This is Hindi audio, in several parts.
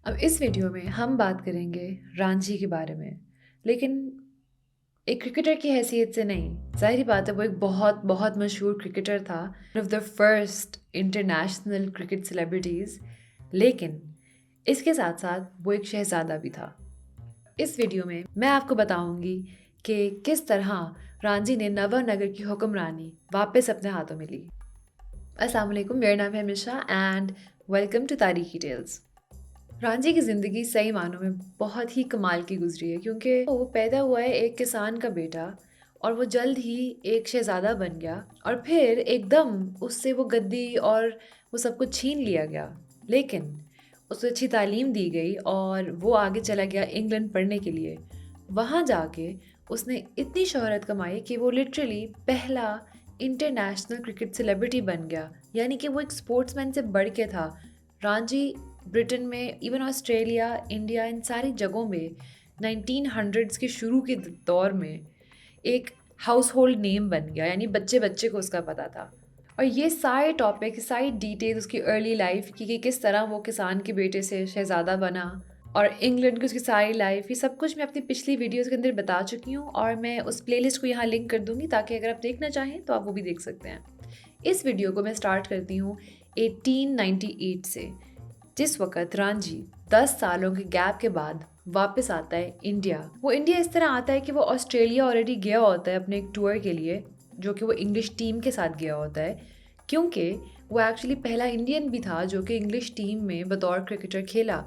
अब इस वीडियो में हम बात करेंगे रांझी के बारे में, लेकिन एक क्रिकेटर की हैसियत से नहीं। ज़ाहिर बात है वो एक बहुत बहुत मशहूर क्रिकेटर था, one of the first international cricket celebrities. लेकिन इसके साथ साथ वो एक शहज़ादा भी था। इस वीडियो में मैं आपको बताऊंगी कि किस तरह रांझी ने नवानगर की हुक्मरानी वापस अपने हाथों में ली। अस्सलाम वालेकुम, मेरा नाम है मिशा एंड वेलकम टू तारीखी टेल्स। रांझी की ज़िंदगी सही मानों में बहुत ही कमाल की गुजरी है, क्योंकि वो पैदा हुआ है एक किसान का बेटा और वो जल्द ही एक शहज़ादा बन गया और फिर एकदम उससे वो गद्दी और वो सब कुछ छीन लिया गया। लेकिन उसे अच्छी तालीम दी गई और वो आगे चला गया इंग्लैंड पढ़ने के लिए। वहाँ जाके उसने इतनी शोहरत कमाई कि वो लिटरली पहला इंटरनेशनल क्रिकेट सेलिब्रिटी बन गया, यानी कि वो एक स्पोर्ट्समैन से बढ़ के था। रांझी ब्रिटेन में, इवन ऑस्ट्रेलिया, इंडिया, इन सारी जगहों में 1900s के शुरू के दौर में एक हाउस होल्ड नेम बन गया, यानी बच्चे बच्चे को उसका पता था। और ये सारे टॉपिक, सारी डिटेल्स उसकी अर्ली लाइफ की कि किस तरह वो किसान के बेटे से शहज़ादा बना और इंग्लैंड की उसकी सारी लाइफ, ये सब कुछ मैं अपनी पिछली वीडियोस के अंदर बता चुकी हूँ और मैं उस प्लेलिस्ट को यहाँ लिंक कर दूँगी ताकि अगर आप देखना चाहें तो आप वो भी देख सकते हैं। इस वीडियो को मैं स्टार्ट करती हूँ 1898 से, जिस वक़्त रांझी 10 सालों के गैप के बाद वापस आता है इंडिया। वो इंडिया इस तरह आता है कि वो ऑस्ट्रेलिया ऑलरेडी गया होता है अपने एक टूर के लिए, जो कि वो इंग्लिश टीम के साथ गया होता है, क्योंकि वो एक्चुअली पहला इंडियन भी था जो कि इंग्लिश टीम में बतौर क्रिकेटर खेला।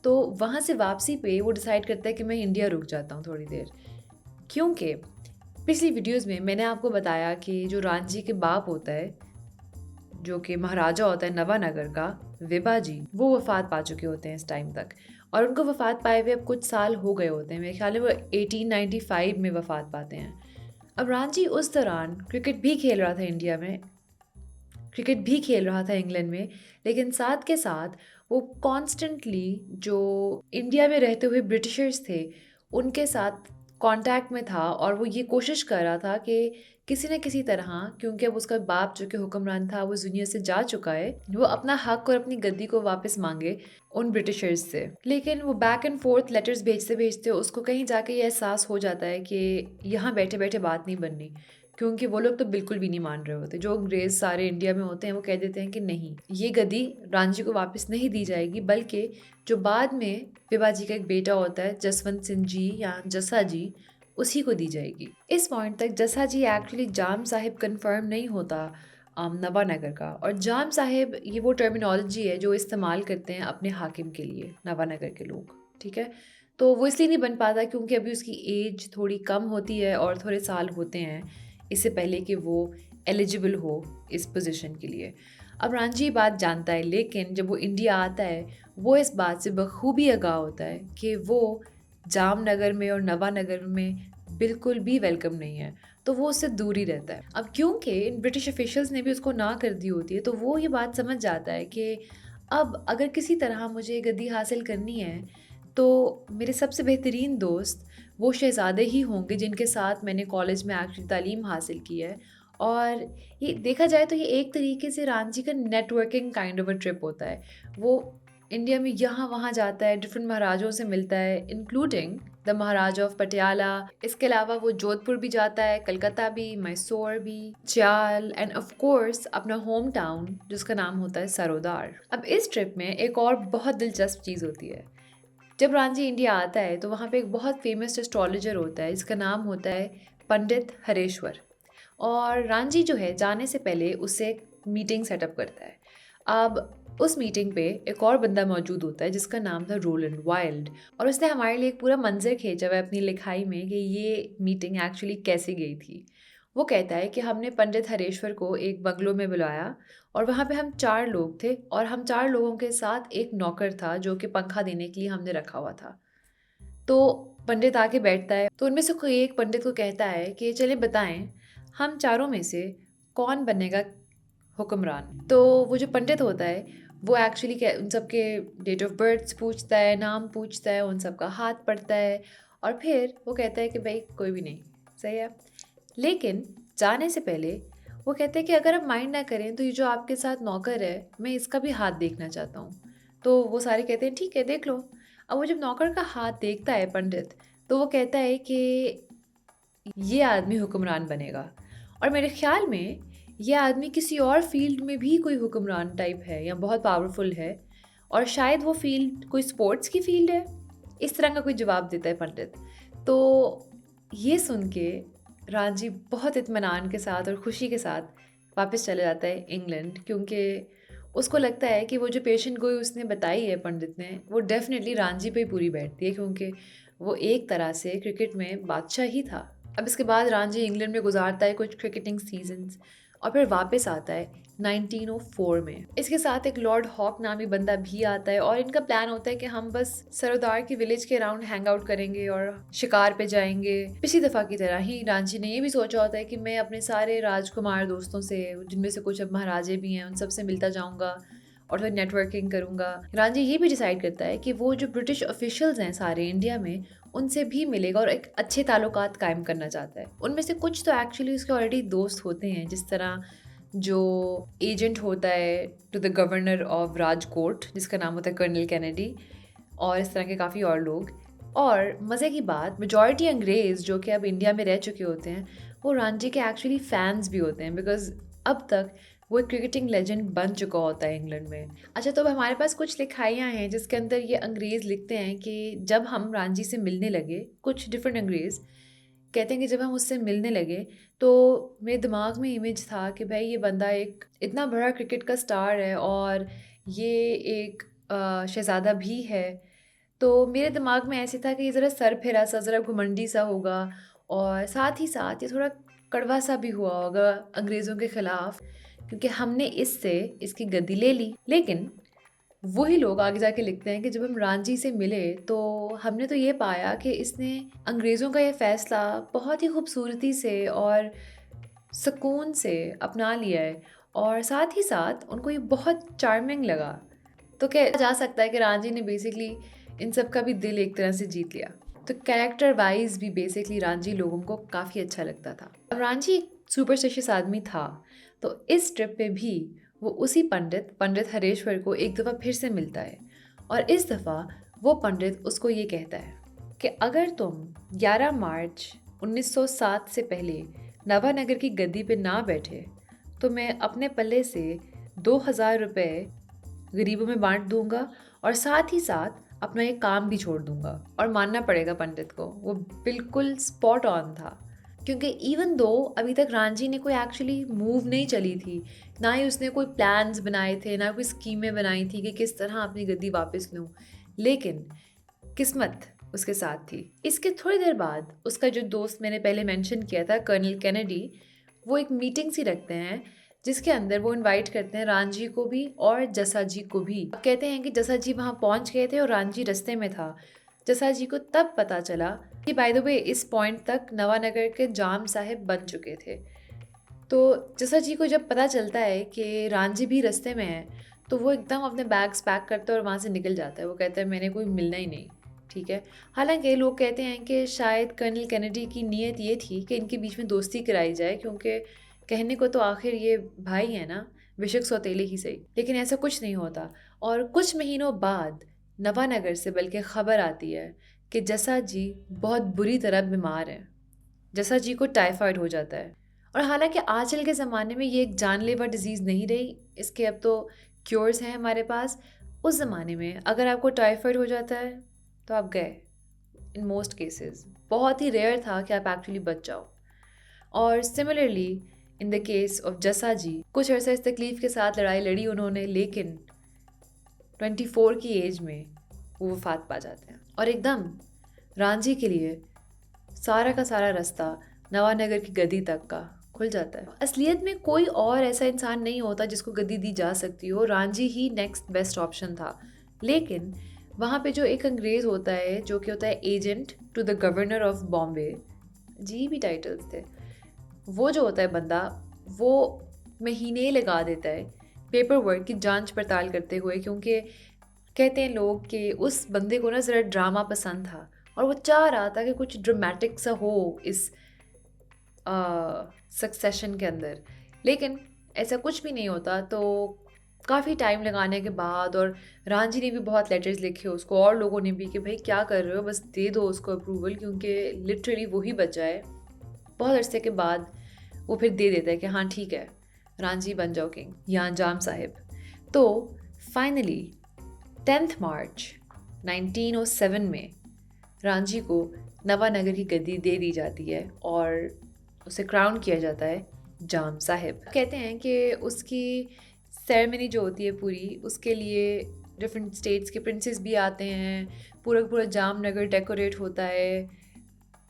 तो वहाँ से वापसी पे वो डिसाइड करता है कि मैं इंडिया रुक जाता हूँ थोड़ी देर, क्योंकि पिछली वीडियोज़ में मैंने आपको बताया कि जो रांझी के बाप होता है, जो कि महाराजा होता है नवानगर का, विभा जी, वो वफ़ात पा चुके होते हैं इस टाइम तक और उनको वफ़ात पाए हुए अब कुछ साल हो गए होते हैं। मेरे ख्याल में वो 1895 में वफ़ात पाते हैं। अब रांझी उस दौरान क्रिकेट भी खेल रहा था इंडिया में, क्रिकेट भी खेल रहा था इंग्लैंड में, लेकिन साथ के साथ वो कॉन्स्टेंटली जो इंडिया में रहते हुए ब्रिटिशर्स थे उनके साथ कांटेक्ट में था और वो ये कोशिश कर रहा था कि किसी न किसी तरह, क्योंकि अब उसका बाप जो कि हुक्मरान था वो इस दुनिया से जा चुका है, वो अपना हक और अपनी गद्दी को वापस मांगे उन ब्रिटिशर्स से। लेकिन वो बैक एंड फोर्थ लेटर्स भेजते भेजते उसको कहीं जाके ये एहसास हो जाता है कि यहाँ बैठे बैठे बात नहीं बननी, क्योंकि वो लोग तो बिल्कुल भी नहीं मान रहे होते। जो अंग्रेज़ सारे इंडिया में होते हैं वो कह देते हैं कि नहीं, ये गद्दी रांझी को वापस नहीं दी जाएगी, बल्कि जो बाद में विभा जी का एक बेटा होता है जसवंत सिंह जी या जसा जी, उसी को दी जाएगी। इस पॉइंट तक जसा जी एक्चुअली जाम साहिब कंफर्म नहीं होता नवानगर का, और जाम साहिब ये वो टर्मिनोलॉजी है जो इस्तेमाल करते हैं अपने हाकिम के लिए नवानगर के लोग, ठीक है। तो वो इसलिए नहीं बन पाता क्योंकि अभी उसकी एज थोड़ी कम होती है और थोड़े साल होते हैं इससे पहले कि वो एलिजिबल हो इस पोजीशन के लिए। अब रांझी बात जानता है, लेकिन जब वो इंडिया आता है वो इस बात से बखूबी आगाह होता है कि वो जामनगर में और नवानगर में बिल्कुल भी वेलकम नहीं है, तो वो उससे दूर ही रहता है। अब क्योंकि इन ब्रिटिश ऑफिशियल्स ने भी उसको ना कर दी होती है, तो वो ये बात समझ जाता है कि अब अगर किसी तरह मुझे गद्दी हासिल करनी है तो मेरे सबसे बेहतरीन दोस्त वो शहज़ादे ही होंगे जिनके साथ मैंने कॉलेज में एक्चुअली तालीम हासिल की है। और ये देखा जाए तो ये एक तरीके से रांझी का networking kind of a trip होता है। वो इंडिया में यहाँ वहाँ जाता है, डिफरेंट महाराजों से मिलता है, including the Maharaja of Patiala. इसके अलावा वो जोधपुर भी जाता है, कलकत्ता भी, मैसूर भी, चाल एंड ऑफ कोर्स अपना होम टाउन जिसका नाम होता है सरोदार। अब इस ट्रिप में एक और बहुत दिलचस्प चीज़ होती है। जब रांझी इंडिया आता है तो वहाँ पे एक बहुत फेमस एस्ट्रोलॉजर होता है जिसका नाम होता है पंडित हरेश्वर, और रांझी जो है जाने से पहले उससे एक मीटिंग सेटअप करता है। अब उस मीटिंग पे एक और बंदा मौजूद होता है जिसका नाम था रोलैंड वाइल्ड, और उसने हमारे लिए एक पूरा मंजर खींचा हुआ है अपनी लिखाई में कि ये मीटिंग एक्चुअली कैसे गई थी। वो कहता है कि हमने पंडित हरेश्वर को एक बंगलो में बुलाया और वहाँ पे हम 4 लोग थे और हम 4 लोगों के साथ एक नौकर था जो कि पंखा देने के लिए हमने रखा हुआ था। तो पंडित आके बैठता है, तो उनमें से कोई एक पंडित को कहता है कि चलिए बताएं, हम चारों में से कौन बनेगा हुक्मरान। तो वो जो पंडित होता है वो एक्चुअली उन सबके डेट ऑफ बर्थ पूछता है, नाम पूछता है, उन सबका हाथ पढ़ता है और फिर वो कहता है कि भाई कोई भी नहीं, सही है। लेकिन जाने से पहले वो कहते हैं कि अगर आप माइंड ना करें तो ये जो आपके साथ नौकर है मैं इसका भी हाथ देखना चाहता हूँ। तो वो सारे कहते हैं ठीक है देख लो। अब वो जब नौकर का हाथ देखता है पंडित, तो वो कहता है कि ये आदमी हुक्मरान बनेगा। और मेरे ख्याल में ये आदमी किसी और फील्ड में भी कोई हुक्मरान टाइप है या बहुत पावरफुल है, और शायद वो फील्ड कोई स्पोर्ट्स की फील्ड है। इस तरह का कोई जवाब देता है पंडित। तो ये सुन के रांझी बहुत इत्मीनान के साथ और खुशी के साथ वापस चले जाता है इंग्लैंड, क्योंकि उसको लगता है कि वो जो पेशेंट गोई उसने बताई है पंडित ने, वो डेफिनेटली रांझी पे ही पूरी बैठती है, क्योंकि वो एक तरह से क्रिकेट में बादशाह ही था। अब इसके बाद रांझी इंग्लैंड में गुजारता है कुछ क्रिकेटिंग सीजन्स और फिर वापस आता है 1904 में। इसके साथ एक लॉर्ड हॉक नामी बंदा भी आता है और इनका प्लान होता है कि हम बस सरोदार की विलेज के अराउंड हैंग आउट करेंगे और शिकार पे जाएंगे। पिछली दफ़ा की तरह ही रांझी ने ये भी सोचा होता है कि मैं अपने सारे राजकुमार दोस्तों से, जिनमें से कुछ अब महाराजे भी हैं, उन सबसे मिलता जाऊंगा और फिर नेटवर्किंग करूंगा। रांझी ये भी डिसाइड करता है कि वो जो ब्रिटिश ऑफिशियल्स हैं सारे इंडिया में, उनसे भी मिलेगा और एक अच्छे ताल्लुकात कायम करना चाहता है। उनमें से कुछ तो एक्चुअली उसके ऑलरेडी दोस्त होते हैं, जिस तरह जो एजेंट होता है to the governor of Rajkot जिसका नाम होता है कर्नल कैनेडी, और इस तरह के काफ़ी और लोग। और मज़े की बात, मेजॉरिटी अंग्रेज़ जो कि अब इंडिया में रह चुके होते हैं, वो रांझी के एक्चुअली फ़ैन्स भी होते हैं, बिकॉज अब तक वो एक क्रिकेटिंग लेजेंड बन चुका होता है इंग्लैंड में। अच्छा, तो अब हमारे पास कुछ लिखाइयाँ हैं जिसके अंदर ये अंग्रेज़ लिखते हैं कि जब हम रांझी से मिलने लगे, कुछ डिफरेंट अंग्रेज़ कहते हैं कि जब हम उससे मिलने लगे तो मेरे दिमाग में इमेज था कि भाई ये बंदा एक इतना बड़ा क्रिकेट का स्टार है और ये एक शहज़ादा भी है। तो मेरे दिमाग में ऐसे था कि ये ज़रा सरफिरा सा, ज़रा घुमंडी सा होगा, और साथ ही साथ ये थोड़ा कड़वा सा भी हुआ होगा अंग्रेज़ों के ख़िलाफ़, क्योंकि हमने इससे इसकी गद्दी ले ली। लेकिन वही लोग आगे जाके लिखते हैं कि जब हम रांझी से मिले तो हमने तो ये पाया कि इसने अंग्रेज़ों का ये फ़ैसला बहुत ही खूबसूरती से और सुकून से अपना लिया है, और साथ ही साथ उनको ये बहुत चार्मिंग लगा। तो कहा जा सकता है कि रांझी ने बेसिकली इन सब का भी दिल एक तरह से जीत लिया। तो कैरेक्टर वाइज भी बेसिकली रांझी लोगों को काफ़ी अच्छा लगता था। अब रांझी एक सुपरस्टिशियस आदमी था, तो इस ट्रिप पे भी वो उसी पंडित हरेश्वर को एक दफ़ा फिर से मिलता है, और इस दफ़ा वो पंडित उसको ये कहता है कि अगर तुम 11 मार्च 1907 से पहले नवानगर की गद्दी पे ना बैठे तो मैं अपने पल्ले से 2000 रुपये गरीबों में बांट दूंगा और साथ ही साथ अपना ये काम भी छोड़ दूंगा। और मानना पड़ेगा पंडित को, वो बिल्कुल स्पॉट ऑन था, क्योंकि इवन दो अभी तक रांझी ने कोई एक्चुअली मूव नहीं चली थी, ना ही उसने कोई प्लान्स बनाए थे, ना कोई स्कीमें बनाई थी कि किस तरह अपनी गद्दी वापस लूँ, लेकिन किस्मत उसके साथ थी। इसके थोड़ी देर बाद उसका जो दोस्त मैंने पहले मेंशन किया था, कर्नल कैनेडी, वो एक मीटिंग सी रखते हैं जिसके अंदर वो इनवाइट करते हैं रांझी को भी और जसा जी को भी। कहते हैं कि जसा जी वहाँ पहुँच गए थे और रांझी रास्ते में था। जसा जी को तब पता चला कि बाय द वे इस पॉइंट तक नवानगर के जाम साहिब बन चुके थे। तो जसा जी को जब पता चलता है कि रांझी भी रास्ते में है, तो वो एकदम अपने बैग्स पैक करता है और वहाँ से निकल जाता है। वो कहता है मैंने कोई मिलना ही नहीं, ठीक है। हालांकि लोग कहते हैं कि शायद कर्नल कैनेडी की नीयत ये थी कि इनके बीच में दोस्ती कराई जाए, क्योंकि कहने को तो आखिर ये भाई है ना, बेशक सौतेले ही सही, लेकिन ऐसा कुछ नहीं होता। और कुछ महीनों बाद नवानगर से बल्कि खबर आती है कि जसा जी बहुत बुरी तरह बीमार हैं। जसा जी को टाइफाइड हो जाता है, और हालांकि आजकल के ज़माने में ये एक जानलेवा डिजीज़ नहीं रही, इसके अब तो क्योर्स हैं हमारे पास। उस ज़माने में अगर आपको टाइफाइड हो जाता है तो आप गए, इन मोस्ट केसेस। बहुत ही रेयर था कि आप एक्चुअली बच जाओ। और similarly in the case of जसा जी, कुछ अर्सा इस तकलीफ़ के साथ लड़ाई लड़ी उन्होंने, लेकिन 24 की एज में वो वफात पा जाते हैं, और एकदम रांझी के लिए सारा का सारा रास्ता नवानगर की गद्दी तक का खुल जाता है। असलियत में कोई और ऐसा इंसान नहीं होता जिसको गद्दी दी जा सकती हो, रांझी ही नेक्स्ट बेस्ट ऑप्शन था। लेकिन वहाँ पे जो एक अंग्रेज़ होता है जो कि होता है agent to the governor of Bombay, जी भी टाइटल्स थे, वो जो होता है बंदा, वो महीने लगा देता है पेपर वर्क की जांच पड़ताल करते हुए, क्योंकि कहते हैं लोग कि उस बंदे को ना ज़रा ड्रामा पसंद था और वो चाह रहा था कि कुछ ड्रामेटिक सा हो इस सक्सेशन के अंदर। लेकिन ऐसा कुछ भी नहीं होता। तो काफ़ी टाइम लगाने के बाद, और रांझी ने भी बहुत लेटर्स लिखे उसको, और लोगों ने भी, कि भाई क्या कर रहे हो, बस दे दो उसको अप्रूवल, क्योंकि लिटरली वही बचा है। बहुत अरसे के बाद वो फिर दे देता है कि हाँ ठीक है, रांझी बन जाओ किंग या जाम साहिब। तो फाइनली 10 मार्च 1907 में रांझी को नवानगर की गद्दी दे दी जाती है और उसे क्राउन किया जाता है जाम साहिब। कहते हैं कि उसकी सेरेमनी जो होती है पूरी, उसके लिए डिफरेंट स्टेट्स के प्रिंसेस भी आते हैं, पूरा पूरा जामनगर डेकोरेट होता है,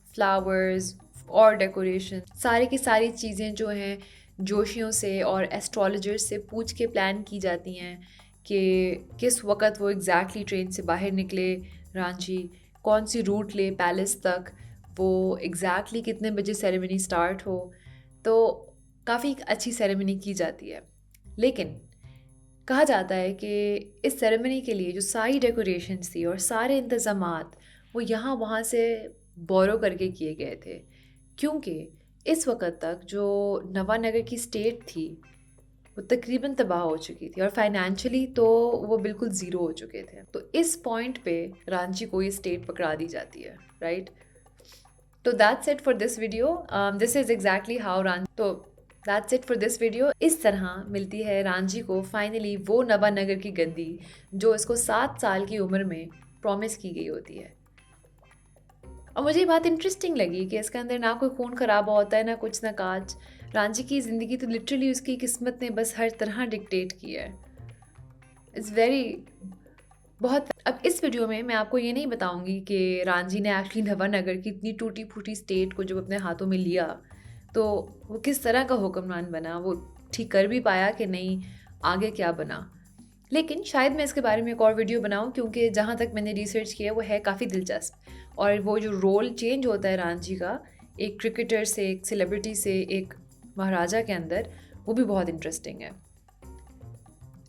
फ्लावर्स और डेकोरेशन, सारी की सारी चीज़ें जो हैं जोशियों से और एस्ट्रोलॉजर्स से पूछ के प्लान की जाती हैं कि किस वक्त वो एग्जैक्टली ट्रेन से बाहर निकले रांझी, कौन सी रूट ले पैलेस तक, वो एग्जैक्टली कितने बजे सेरेमनी स्टार्ट हो। तो काफ़ी अच्छी सेरेमनी की जाती है। लेकिन कहा जाता है कि इस सेरेमनी के लिए जो सारी डेकोरेशंस थी और सारे इंतज़ामात वो यहाँ वहाँ से बोरो करके किए गए थे, क्योंकि इस वक्त तक जो नवानगर की स्टेट थी वो तकरीबन तबाह हो चुकी थी, और फाइनेंशियली तो वो बिल्कुल ज़ीरो हो चुके थे। तो इस पॉइंट पे रांची को ये स्टेट पकड़ा दी जाती है, राइट। तो that's it for this video. This is exactly how Ranchi, तो that's it for this video. इस तरह मिलती है रांझी को फाइनली वो नवानगर की गद्दी जो इसको 7 साल की उम्र में प्रॉमिस की गई होती है। और मुझे ये बात इंटरेस्टिंग लगी कि इसके अंदर ना कोई खून खराबा होता है, ना कुछ, ना काज। रांझी की ज़िंदगी तो लिटरली उसकी किस्मत ने बस हर तरह डिक्टेट की है। इट्स वेरी बहुत। अब इस वीडियो में मैं आपको ये नहीं बताऊंगी कि रांझी ने एक्चुअली नवानगर की इतनी टूटी फूटी स्टेट को जब अपने हाथों में लिया तो वो किस तरह का हुक्मरान बना, वो ठीक कर भी पाया कि नहीं, आगे क्या बना। लेकिन शायद मैं इसके बारे में एक और वीडियो बनाऊं, क्योंकि जहाँ तक मैंने रिसर्च किया वो है काफ़ी दिलचस्प। और वो जो रोल चेंज होता है रांझी का, एक क्रिकेटर से, एक सेलिब्रिटी से, एक महाराजा के अंदर, वो भी बहुत इंटरेस्टिंग है।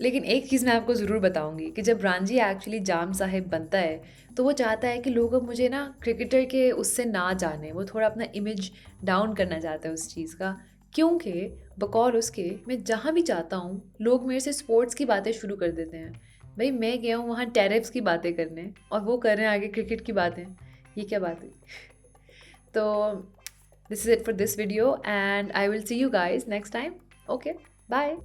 लेकिन एक चीज़ मैं आपको ज़रूर बताऊंगी कि जब रांझी एक्चुअली जाम साहिब बनता है तो वो चाहता है कि लोग अब मुझे ना क्रिकेटर के उससे ना जाने, वो थोड़ा अपना इमेज डाउन करना चाहता है उस चीज़ का, क्योंकि बकौल उसके मैं जहाँ भी जाता हूँ लोग मेरे से स्पोर्ट्स की बातें शुरू कर देते हैं। भाई मैं गया हूँ वहाँ टैरिफ्स की बातें करने और वो कर रहे हैं आगे क्रिकेट की बातें, ये क्या बात हुई। तो this is it for this video and I will see you guys next time. Okay, bye.